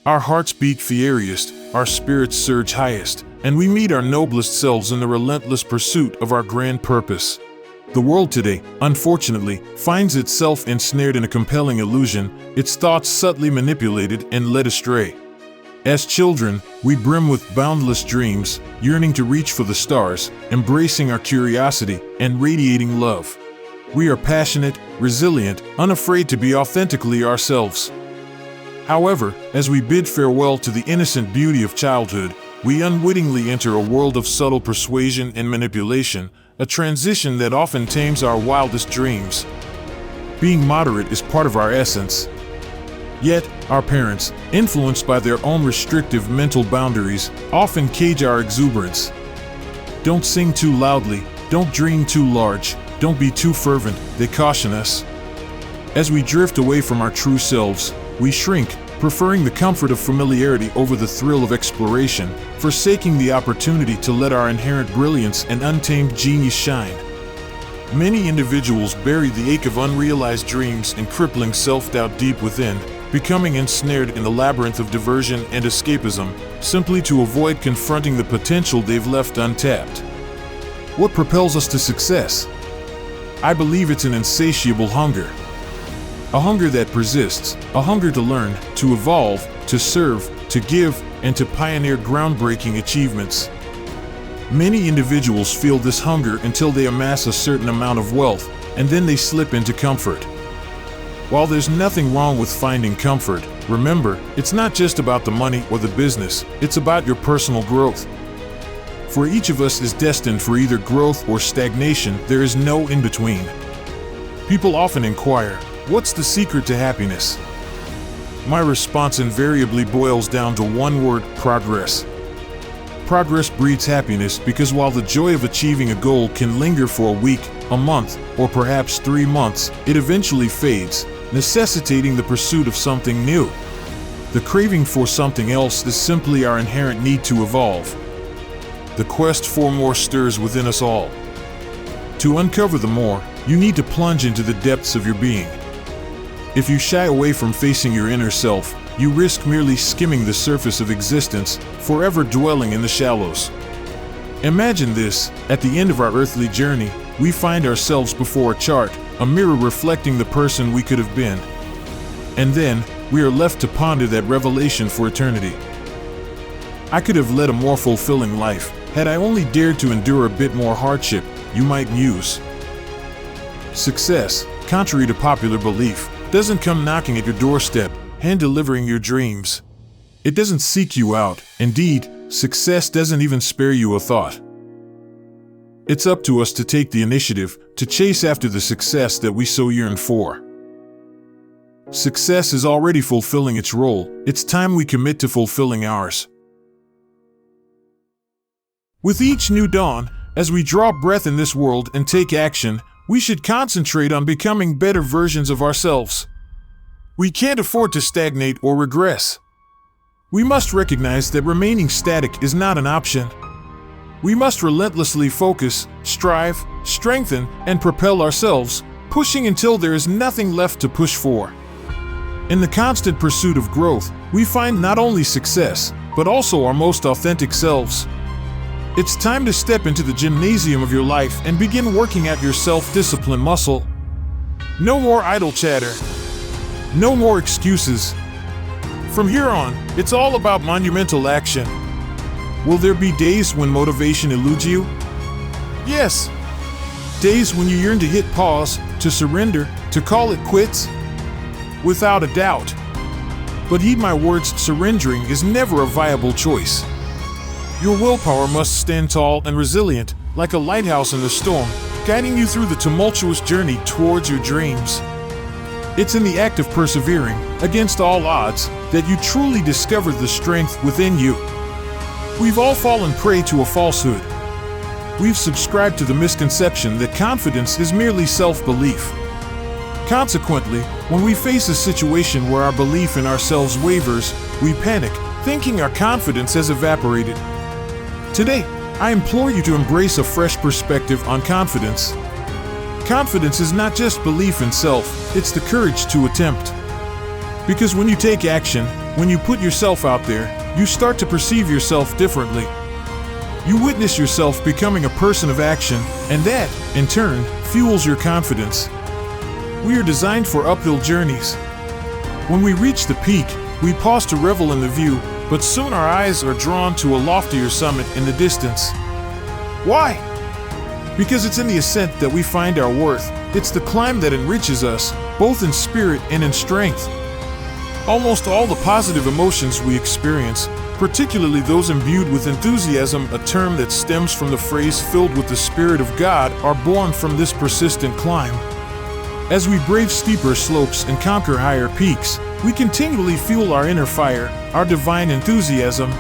Our hearts beat fieriest, our spirits surge highest, and we meet our noblest selves in the relentless pursuit of our grand purpose. The world today, unfortunately, finds itself ensnared in a compelling illusion, its thoughts subtly manipulated and led astray. As children, we brim with boundless dreams, yearning to reach for the stars, embracing our curiosity, and radiating love. We are passionate, resilient, unafraid to be authentically ourselves. However, as we bid farewell to the innocent beauty of childhood, we unwittingly enter a world of subtle persuasion and manipulation, a transition that often tames our wildest dreams. Being moderate is part of our essence. Yet, our parents, influenced by their own restrictive mental boundaries, often cage our exuberance. Don't sing too loudly, don't dream too large, don't be too fervent, they caution us. As we drift away from our true selves, we shrink, preferring the comfort of familiarity over the thrill of exploration, forsaking the opportunity to let our inherent brilliance and untamed genius shine. Many individuals bury the ache of unrealized dreams and crippling self-doubt deep within, becoming ensnared in the labyrinth of diversion and escapism, simply to avoid confronting the potential they've left untapped. What propels us to success? I believe it's an insatiable hunger. A hunger that persists, a hunger to learn, to evolve, to serve, to give, and to pioneer groundbreaking achievements. Many individuals feel this hunger until they amass a certain amount of wealth, and then they slip into comfort. While there's nothing wrong with finding comfort, remember, it's not just about the money or the business, it's about your personal growth. For each of us is destined for either growth or stagnation, there is no in-between. People often inquire, what's the secret to happiness? My response invariably boils down to one word: progress. Progress breeds happiness because while the joy of achieving a goal can linger for a week, a month, or perhaps 3 months, it eventually fades, necessitating the pursuit of something new. The craving for something else is simply our inherent need to evolve. The quest for more stirs within us all. To uncover the more, you need to plunge into the depths of your being. If you shy away from facing your inner self, you risk merely skimming the surface of existence, forever dwelling in the shallows. Imagine this: at the end of our earthly journey, we find ourselves before a chart, a mirror reflecting the person we could have been. And then, we are left to ponder that revelation for eternity. I could have led a more fulfilling life, had I only dared to endure a bit more hardship, you might muse. Success, contrary to popular belief, doesn't come knocking at your doorstep, hand-delivering your dreams. It doesn't seek you out. Indeed, success doesn't even spare you a thought. It's up to us to take the initiative, to chase after the success that we so yearn for. Success is already fulfilling its role, it's time we commit to fulfilling ours. With each new dawn, as we draw breath in this world and take action, we should concentrate on becoming better versions of ourselves. We can't afford to stagnate or regress. We must recognize that remaining static is not an option. We must relentlessly focus, strive, strengthen, and propel ourselves, pushing until there is nothing left to push for. In the constant pursuit of growth, we find not only success, but also our most authentic selves. It's time to step into the gymnasium of your life and begin working out your self-discipline muscle. No more idle chatter. No more excuses. From here on, it's all about monumental action. Will there be days when motivation eludes you? Yes. Days when you yearn to hit pause, to surrender, to call it quits? Without a doubt. But heed my words, surrendering is never a viable choice. Your willpower must stand tall and resilient, like a lighthouse in the storm, guiding you through the tumultuous journey towards your dreams. It's in the act of persevering, against all odds, that you truly discover the strength within you. We've all fallen prey to a falsehood. We've subscribed to the misconception that confidence is merely self-belief. Consequently, when we face a situation where our belief in ourselves wavers, we panic, thinking our confidence has evaporated. Today, I implore you to embrace a fresh perspective on confidence. Confidence is not just belief in self, it's the courage to attempt. Because when you take action, when you put yourself out there, you start to perceive yourself differently. You witness yourself becoming a person of action, and that, in turn, fuels your confidence. We are designed for uphill journeys. When we reach the peak, we pause to revel in the view, but soon our eyes are drawn to a loftier summit in the distance. Why? Because it's in the ascent that we find our worth. It's the climb that enriches us, both in spirit and in strength. Almost all the positive emotions we experience, particularly those imbued with enthusiasm, a term that stems from the phrase filled with the Spirit of God, are born from this persistent climb. As we brave steeper slopes and conquer higher peaks, we continually fuel our inner fire, our divine enthusiasm.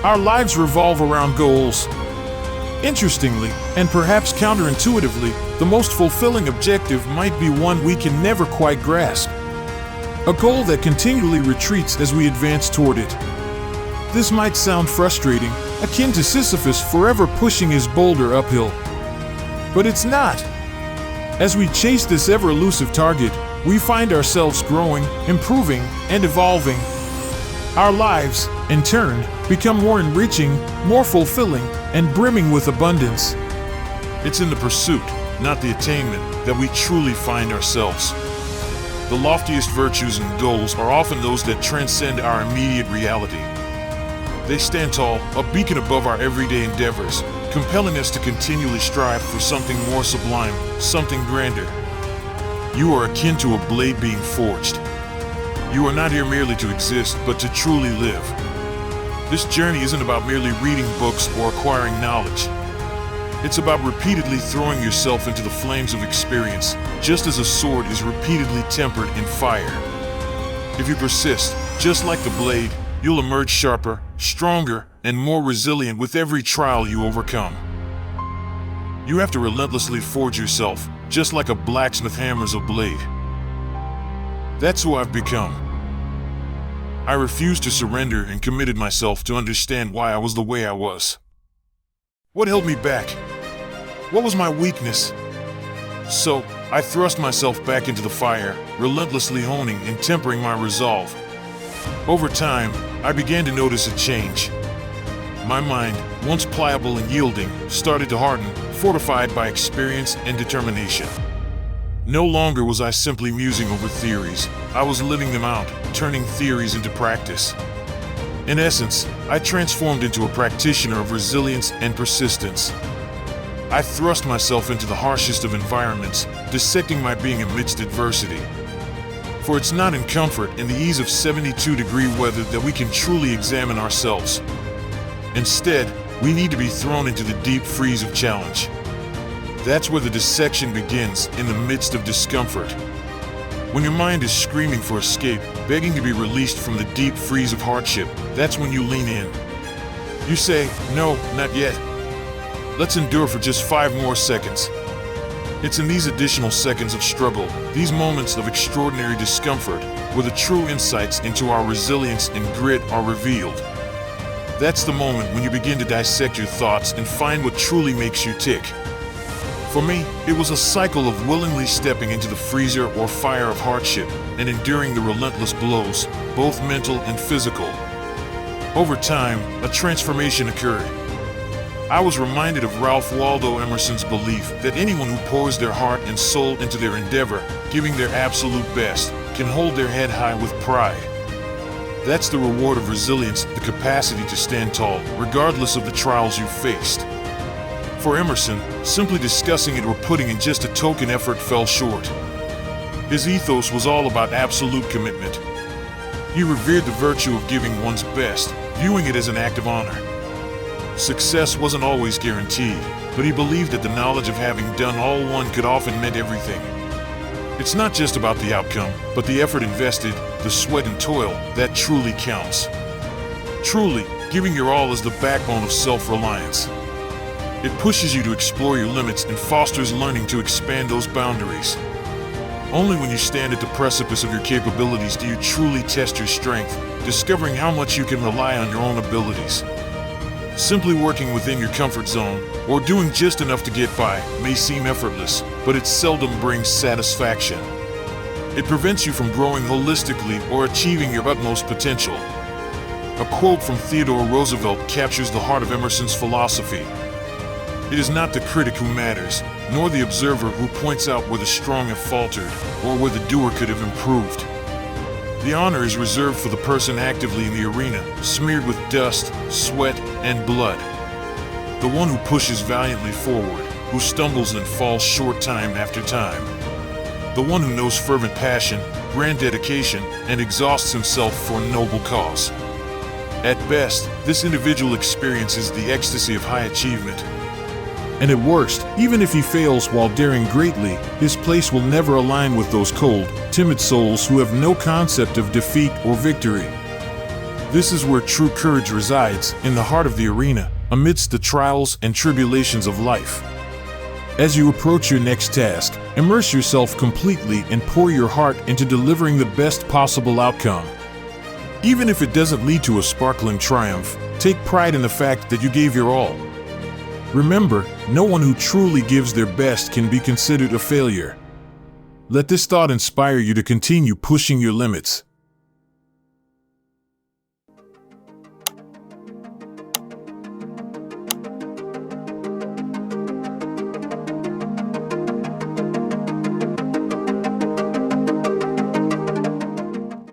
Our lives revolve around goals. Interestingly, and perhaps counterintuitively, the most fulfilling objective might be one we can never quite grasp. A goal that continually retreats as we advance toward it. This might sound frustrating, akin to Sisyphus forever pushing his boulder uphill. But it's not. As we chase this ever-elusive target, we find ourselves growing, improving, and evolving. Our lives, in turn, become more enriching, more fulfilling, and brimming with abundance. It's in the pursuit, not the attainment, that we truly find ourselves. The loftiest virtues and goals are often those that transcend our immediate reality. They stand tall, a beacon above our everyday endeavors, compelling us to continually strive for something more sublime, something grander. You are akin to a blade being forged. You are not here merely to exist, but to truly live. This journey isn't about merely reading books or acquiring knowledge. It's about repeatedly throwing yourself into the flames of experience, just as a sword is repeatedly tempered in fire. If you persist, just like the blade, you'll emerge sharper, stronger, and more resilient with every trial you overcome. You have to relentlessly forge yourself, just like a blacksmith hammers a blade. That's who I've become. I refused to surrender and committed myself to understand why I was the way I was. What held me back? What was my weakness? So, I thrust myself back into the fire, relentlessly honing and tempering my resolve. Over time, I began to notice a change. My mind, once pliable and yielding, started to harden, fortified by experience and determination. No longer was I simply musing over theories. I was living them out, turning theories into practice. In essence, I transformed into a practitioner of resilience and persistence. I thrust myself into the harshest of environments, dissecting my being amidst adversity. For it's not in comfort and the ease of 72-degree weather that we can truly examine ourselves. Instead, we need to be thrown into the deep freeze of challenge. That's where the dissection begins, in the midst of discomfort. When your mind is screaming for escape, begging to be released from the deep freeze of hardship, that's when you lean in. You say, "No, not yet. Let's endure for just 5 more seconds." It's in these additional seconds of struggle, these moments of extraordinary discomfort, where the true insights into our resilience and grit are revealed. That's the moment when you begin to dissect your thoughts and find what truly makes you tick. For me, it was a cycle of willingly stepping into the freezer or fire of hardship and enduring the relentless blows, both mental and physical. Over time, a transformation occurred. I was reminded of Ralph Waldo Emerson's belief that anyone who pours their heart and soul into their endeavor, giving their absolute best, can hold their head high with pride. That's the reward of resilience, the capacity to stand tall, regardless of the trials you've faced. For Emerson, simply discussing it or putting in just a token effort fell short. His ethos was all about absolute commitment. He revered the virtue of giving one's best, viewing it as an act of honor. Success wasn't always guaranteed, but he believed that the knowledge of having done all one could often meant everything. It's not just about the outcome, but the effort invested, the sweat and toil, that truly counts. Truly, giving your all is the backbone of self-reliance. It pushes you to explore your limits and fosters learning to expand those boundaries. Only when you stand at the precipice of your capabilities do you truly test your strength, discovering how much you can rely on your own abilities. Simply working within your comfort zone, or doing just enough to get by, may seem effortless, but it seldom brings satisfaction. It prevents you from growing holistically or achieving your utmost potential. A quote from Theodore Roosevelt captures the heart of Emerson's philosophy. It is not the critic who matters, nor the observer who points out where the strong have faltered or where the doer could have improved. The honor is reserved for the person actively in the arena, smeared with dust, sweat, and blood. The one who pushes valiantly forward, who stumbles and falls short time after time. The one who knows fervent passion, grand dedication, and exhausts himself for a noble cause. At best, this individual experiences the ecstasy of high achievement. And at worst, even if he fails while daring greatly, his place will never align with those cold, timid souls who have no concept of defeat or victory. This is where true courage resides, in the heart of the arena, amidst the trials and tribulations of life. As you approach your next task, immerse yourself completely and pour your heart into delivering the best possible outcome. Even if it doesn't lead to a sparkling triumph, take pride in the fact that you gave your all. Remember, no one who truly gives their best can be considered a failure. Let this thought inspire you to continue pushing your limits.